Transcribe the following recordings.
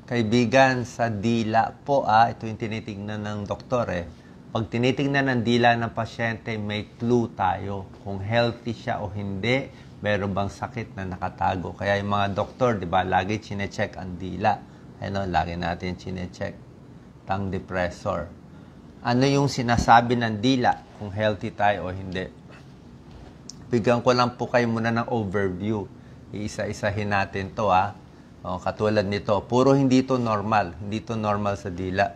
Kaibigan, sa dila po, ito yung tinitingnan ng doktor eh. Pag tinitingnan ng dila ng pasyente, may clue tayo kung healthy siya o hindi, meron bang sakit na nakatago. Kaya yung mga doktor, di ba, lagi chinecheck ang dila. Ano, lagi natin chinecheck. Tongue depressor. Ano yung sinasabi ng dila kung healthy tayo o hindi? Bigyan ko lang po kayo muna ng overview. Iisa-isahin natin to katulad nito, puro hindi to normal. Hindi to normal sa dila.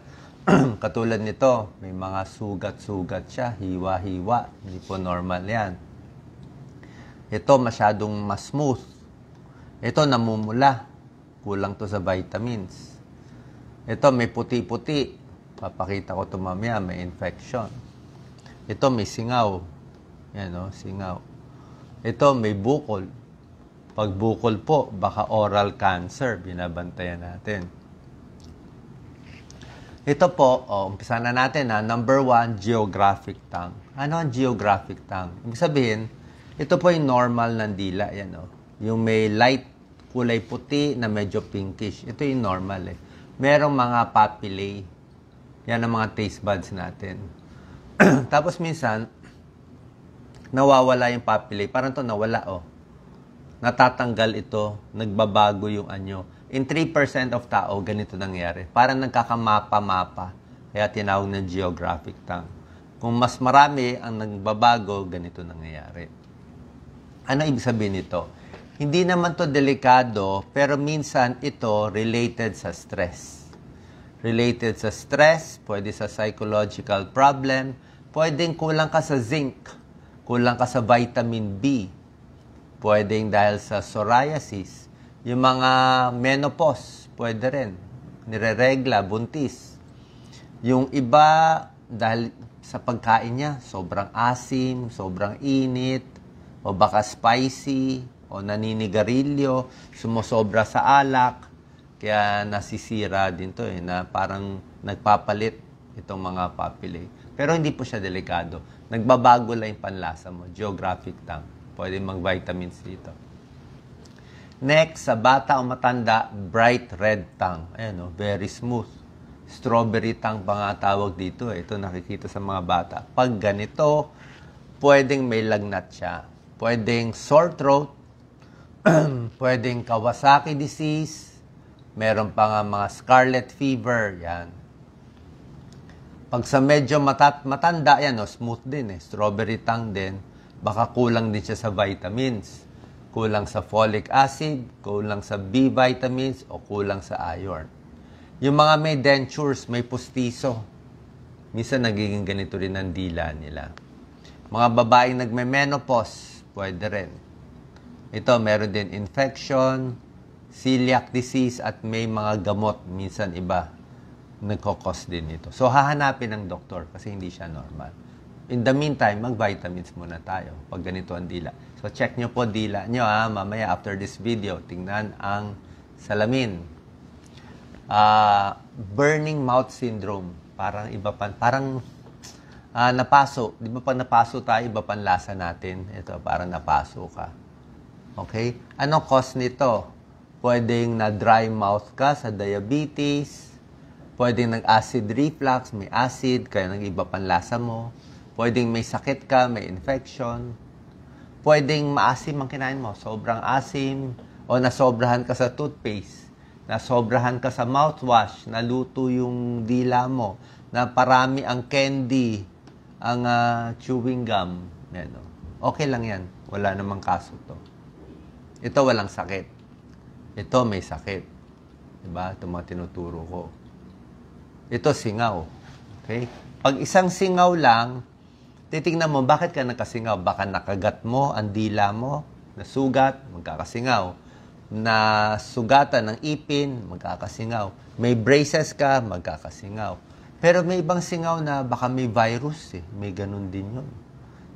Katulad nito, may mga sugat-sugat siya, hiwa-hiwa. Hindi po normal yan. Ito masyadong mas smooth. Ito namumula. Kulang to sa vitamins. Ito may puti-puti. Papakita ko ito mamaya, may infection. Ito may singaw. Yan singaw. Ito may bukol. Pag bukol po, baka oral cancer, binabantayan natin. Ito po, umpisa na natin Number 1, geographic tongue. Ano ang geographic tongue? Ibig sabihin, ito po yung normal ng dila. Yan, yung may light, kulay puti na medyo pinkish. Ito yung normal eh. Merong mga papillae. Yan ang mga taste buds natin. Tapos minsan, nawawala yung papillae. Parang to nawala natatanggal ito, nagbabago yung anyo. In 3% of tao, ganito nangyari. Parang nagkakamapa-mapa. Kaya tinawag na geographic tongue. Kung mas marami ang nagbabago, ganito nangyayari. Ano ibig sabihin nito? Hindi naman to delikado, pero minsan ito related sa stress. Related sa stress, pwede sa psychological problem, pwedeng kulang ka sa zinc, kulang ka sa vitamin B, pwedeng dahil sa psoriasis, yung mga menopause, pwede rin, nireregla, buntis. Yung iba, dahil sa pagkain niya, sobrang asim, sobrang init, o baka spicy, o naninigarilyo, sumusobra sa alak, kaya nasisira din to na parang nagpapalit itong mga papillae. Pero hindi po siya delikado. Nagbabago lang yung panlasa mo, geographic tongue. Pwede mag-vitamins dito. Next, sa bata o matanda, bright red tongue. Ayan very smooth. Strawberry tongue pa nga tawag dito. Ito nakikita sa mga bata. Pag ganito, pwedeng may lagnat siya. Pwedeng sore throat. Pwedeng Kawasaki disease. Meron pa nga mga scarlet fever. Yan. Pag sa medyo matanda, yan smooth din Strawberry tongue din. Baka kulang din siya sa vitamins. Kulang sa folic acid, kulang sa B vitamins, o kulang sa iron. Yung mga may dentures, may pustiso, minsan nagiging ganito rin ang dila nila. Mga babaeng nagme-menopause, pwede rin. Ito, meron din infection, celiac disease, at may mga gamot, minsan iba, nagkokos din ito. So, hahanapin ng doktor kasi hindi siya normal. In the meantime, mag-vitamins muna tayo pag ganito ang dila. So, check nyo po dila nyo mamaya after this video. Tingnan ang salamin. Burning mouth syndrome. Parang iba pa, parang napaso. Di ba pag napaso tayo, iba pang lasa natin. Ito, parang napaso ka. Okay? Anong cause nito? Pwedeng na dry mouth ka sa diabetes. Pwedeng nag-acid reflux, may acid, kaya nag-iba pang lasa mo. Pwedeng may sakit ka, may infection. Pwedeng maasim ang kinain mo, sobrang asim. O nasobrahan ka sa toothpaste. Nasobrahan ka sa mouthwash, naluto yung dila mo. Na parami ang candy, ang chewing gum. Yan, okay lang yan, wala namang kaso to. Ito walang sakit. Ito may sakit. Diba? Ito mga tinuturo ko. Ito singaw. Okay? Pag isang singaw lang, titingnan mo, bakit ka nakasingaw? Baka nakagat mo, ang dila mo, nasugat, magkakasingaw. Nasugatan ng ipin, magkakasingaw. May braces ka, magkakasingaw. Pero may ibang singaw na baka may virus may ganun din yun.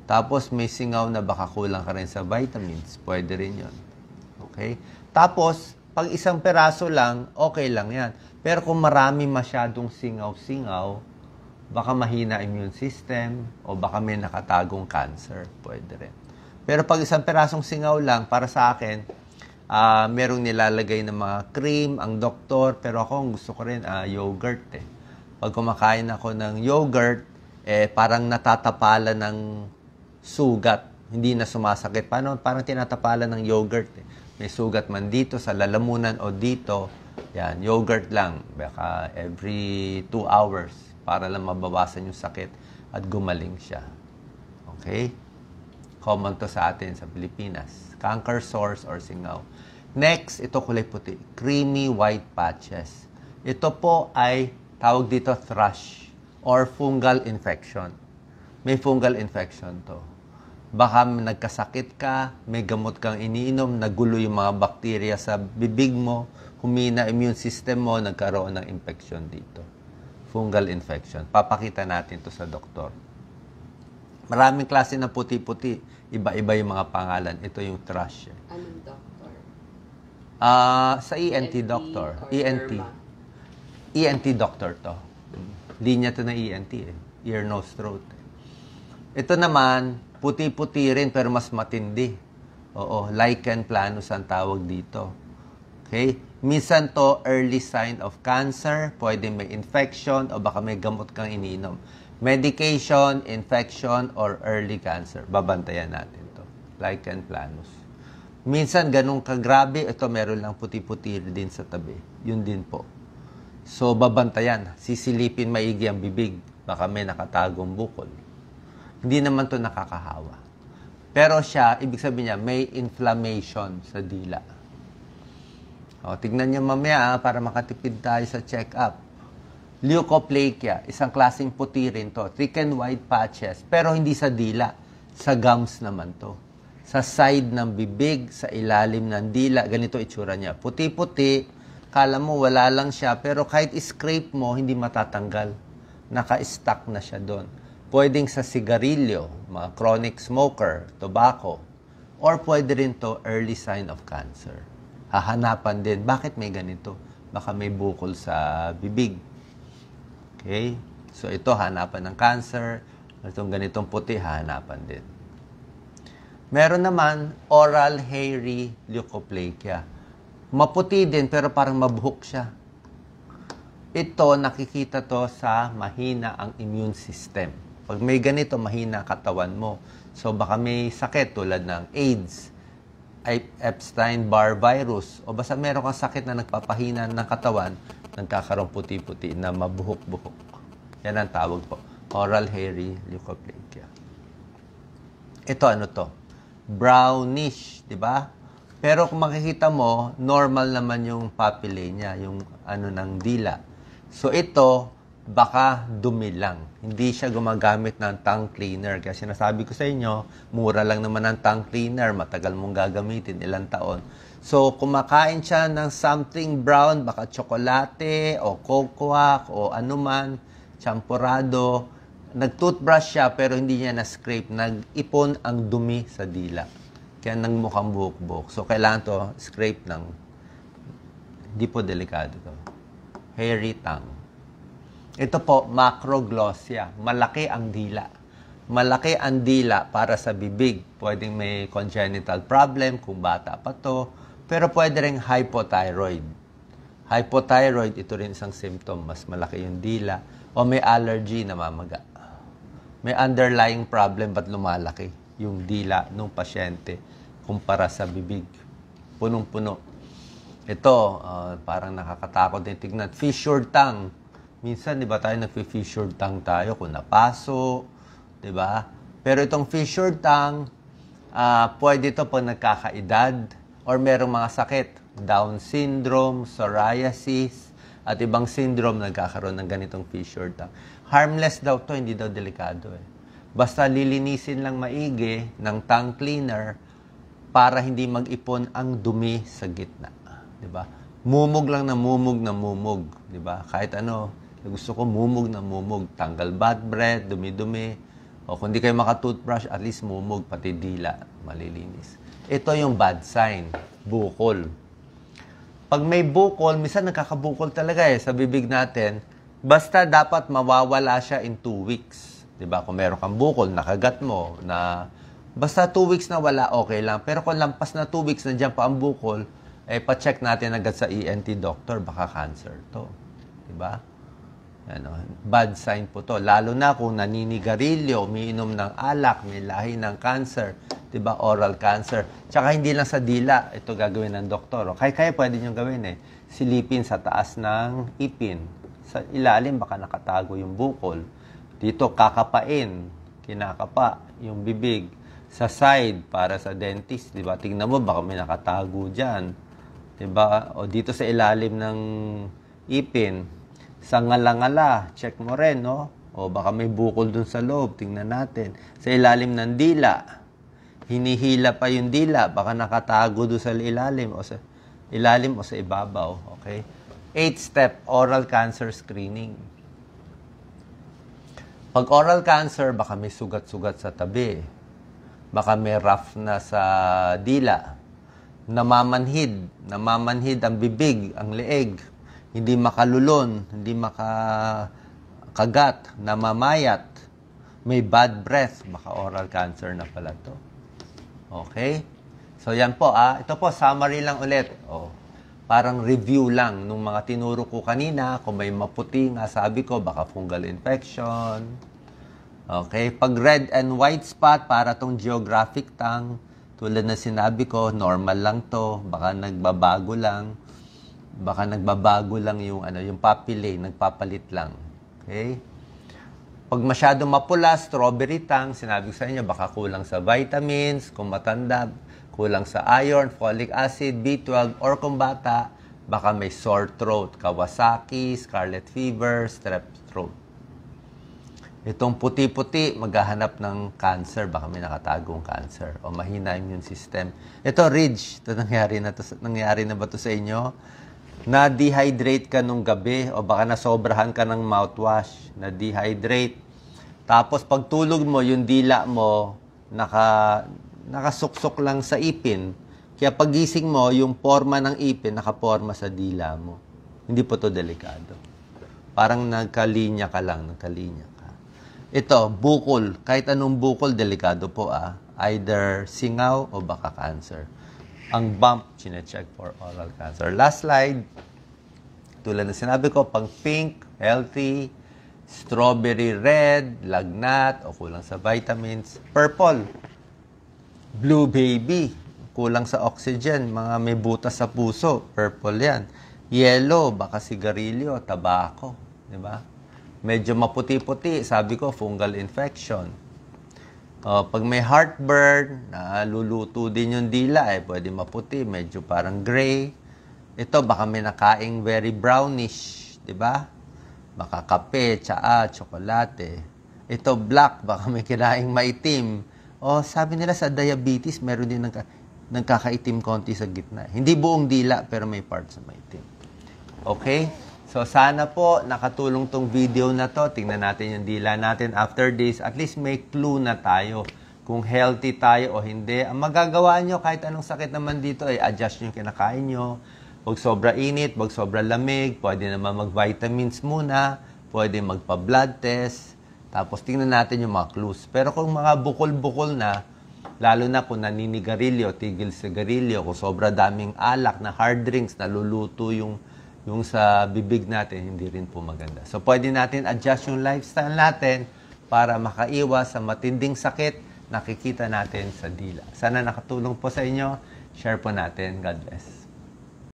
Tapos may singaw na baka kulang ka rin sa vitamins, pwede rin yun. Okay? Tapos, pag isang peraso lang, okay lang yan. Pero kung marami masyadong singaw-singaw, baka mahina immune system o baka may nakatagong cancer. Pwede rin. Pero pag isang perasong singaw lang, para sa akin, merong nilalagay ng mga cream, ang doktor, pero ako ang gusto ko rin yogurt eh. Pag kumakain ako ng yogurt, parang natatapalan ng sugat, hindi na sumasakit. Parang tinatapalan ng yogurt eh. May sugat man dito sa lalamunan o dito, yan, yogurt lang, baka every 2 hours para lang mabawasan yung sakit at gumaling siya. Okay? Common to sa atin sa Pilipinas. Canker sores or singaw. Next, ito kulay puti. Creamy white patches. Ito po ay tawag dito thrush or fungal infection. May fungal infection to. Baka nagkasakit ka, may gamot kang iniinom, nagulo yung mga bakterya sa bibig mo, humina immune system mo, nagkaroon ng infection dito. Fungal infection. Papakita natin to sa doktor. Maraming klase ng puti-puti. Iba-iba yung mga pangalan. Ito yung thrush. Anong doctor? Sa ENT doctor. ENT. Derma? ENT doctor to. Linya to na ENT eh. Ear, nose, throat. Ito naman, puti-puti rin pero mas matindi. Oo, lichen planus ang tawag dito. Okay? Minsan to early sign of cancer, pwede may infection o baka may gamot kang iniinom. Medication, infection, or early cancer. Babantayan natin to. Lichen planus. Minsan ganun kagrabe, ito meron lang puti-puti din sa tabi. Yun din po. So babantayan, sisilipin maigi ang bibig. Baka may nakatagong bukol. Hindi naman to nakakahawa. Pero siya, ibig sabihin niya, may inflammation sa dila. O, tignan niyo mamaya para makatipid tayo sa check-up. Leukoplakia, isang klaseng puti rin to. Thick and white patches, pero hindi sa dila. Sa gums naman to. Sa side ng bibig, sa ilalim ng dila, ganito itsura niya. Puti-puti, kala mo wala lang siya, pero kahit scrape mo, hindi matatanggal. Naka-stuck na siya doon. Pwedeng sa sigarilyo, mga chronic smoker, tobacco, or pwede rin to early sign of cancer. Hahanapan din, bakit may ganito? Baka may bukol sa bibig. Okay? So ito, hanapan ng cancer. Itong ganitong puti, hanapan din. Meron naman, oral hairy leukoplakia. Maputi din, pero parang mabuhok siya. Ito, nakikita to sa mahina ang immune system. Pag may ganito, mahina katawan mo. So baka may sakit tulad ng AIDS, Epstein-Barr virus, o basta meron kang sakit na nagpapahina ng katawan, nagkakaroon puti-puti na mabuhok-buhok. Yan ang tawag po. Oral hairy leukoplakia. Ito ano to? Brownish, di ba? Pero kung makikita mo, normal naman yung papillae niya, yung ano ng dila. So ito, baka dumi lang. Hindi siya gumagamit ng tongue cleaner. Kaya sinasabi ko sa inyo, mura lang naman ang tongue cleaner. Matagal mong gagamitin, ilang taon. So, kumakain siya ng something brown, baka tsokolate, o cocoa, o anuman, champurado. Nag-toothbrush siya, pero hindi niya na-scrape. Nag-ipon ang dumi sa dila. Kaya nagmukhang buhok-buhok. So, kailangan to scrape ng, hindi po delikado to. Hairy tongue. Ito po, macroglossia. Malaki ang dila. Malaki ang dila para sa bibig. Pwedeng may congenital problem kung bata pa to. Pero pwede rin hypothyroid. Hypothyroid, ito rin isang symptom. Mas malaki yung dila. O may allergy, namamaga. May underlying problem, ba't lumalaki yung dila ng pasyente kumpara sa bibig? Punong-puno. Ito, parang nakakatakot din tignan. Fissured tongue. Minsan, di ba tayo nag-fissured tongue tayo kung napaso, di ba? Pero itong fissured tongue, pwede ito pag nagkakaedad or merong mga sakit. Down syndrome, psoriasis, at ibang syndrome nagkakaroon ng ganitong fissured tongue. Harmless daw to, hindi daw delikado eh. Basta lilinisin lang maigi ng tongue cleaner para hindi mag-ipon ang dumi sa gitna. Di ba? Mumog lang na mumog, di ba? Kahit ano, gusto ko mumog na mumog. Tanggal bad breath, dumi-dumi. O kung di kayo maka-toothbrush, at least mumog, pati dila, malilinis. Ito yung bad sign, bukol. Pag may bukol, minsan nagkakabukol talaga sa bibig natin. Basta dapat mawawala siya in 2 weeks. Diba? Kung meron kang bukol, nakagat mo, na basta 2 weeks na wala, okay lang. Pero kung lampas na 2 weeks, nandiyan pa ang bukol, pa-check natin agad sa ENT doctor, baka cancer to. Diba? Ano, bad sign po to. Lalo na kung naninigarilyo, umiinom ng alak, may lahi ng cancer, diba? Oral cancer. Tsaka hindi lang sa dila, ito gagawin ng doktor. Kaya pwede nyo gawin silipin sa taas ng ipin. Sa ilalim, baka nakatago yung bukol. Dito, kakapain, kinakapa yung bibig. Sa side, para sa dentist, diba? Tingnan mo, baka may nakatago dyan. Diba? O dito sa ilalim ng ipin, sa ngala-ngala, check mo rin, no? O baka may bukol dun sa loob, tingnan natin. Sa ilalim ng dila, hinihila pa yung dila, baka nakatago dun sa ilalim o sa ibabaw, okay? 8-step oral cancer screening. Pag oral cancer, baka may sugat-sugat sa tabi. Baka may rough na sa dila. Namamanhid ang bibig, ang leeg. Hindi makalulon, hindi makakagat, namamayat, may bad breath, baka oral cancer na pala to. Okay? So yan po, ito po, summary lang ulit. Parang review lang nung mga tinuro ko kanina. Kung may maputi nga, sabi ko, baka fungal infection. Okay? Pag red and white spot, para tong geographic tongue, tulad na sinabi ko, normal lang to, baka nagbabago lang. Baka nagbabago lang yung papillae, nagpapalit lang. Okay? Pag masyado mapula, strawberry tongue, sinabi ko sa inyo, baka kulang sa vitamins, kung matanda, kulang sa iron, folic acid, B12, or kung bata, baka may sore throat, Kawasaki, scarlet fever, strep throat. Itong puti-puti, maghahanap ng cancer, baka may nakatagong cancer, o mahina immune system. Ito, ridge, ito nangyari na ba ito sa inyo? Na-dehydrate ka nung gabi o baka nasobrahan ka ng mouthwash, na-dehydrate. Tapos pagtulog mo, yung dila mo nakasuksok lang sa ipin. Kaya pagising mo, yung forma ng ipin nakaporma sa dila mo. Hindi po to delikado. Parang nagkalinya ka lang, nagkalinya ka. Ito, bukol. Kahit anong bukol, delikado po Either singaw o baka cancer. Ang bump, chine-check for oral cancer. Last slide. Tulad na sinabi ko, pang pink, healthy, strawberry red, lagnat, o kulang sa vitamins. Purple, blue baby, kulang sa oxygen, mga may butas sa puso, purple yan. Yellow, baka sigarilyo, tabako, di ba? Medyo maputi-puti, sabi ko, fungal infection. Pag may heartburn, luluto din yung dila, pwede maputi, medyo parang gray. Ito, baka may nakaing very brownish, di ba? Baka kape, tsaa, tsokolate. Ito, black, baka may kinaing maitim. Sabi nila sa diabetes, meron din nagkakaitim konti sa gitna. Hindi buong dila, pero may parts na maitim. Okay? So, sana po nakatulong tong video na to. Tingnan natin yung dila natin after this. At least may clue na tayo kung healthy tayo o hindi. Ang magagawa nyo, kahit anong sakit naman dito, adjust nyo yung kinakain nyo. Huwag sobra init, huwag sobra lamig. Pwede naman mag-vitamins muna. Pwede magpa-blood test. Tapos tingnan natin yung mga clues. Pero kung mga bukol-bukol na, lalo na kung naninigarilyo, tigil sigarilyo, kung sobra daming alak na hard drinks, naluluto yung sa bibig natin, hindi rin po maganda. So, pwede natin adjust yung lifestyle natin para makaiwas sa matinding sakit nakikita natin sa dila. Sana nakatulong po sa inyo. Share po natin. God bless.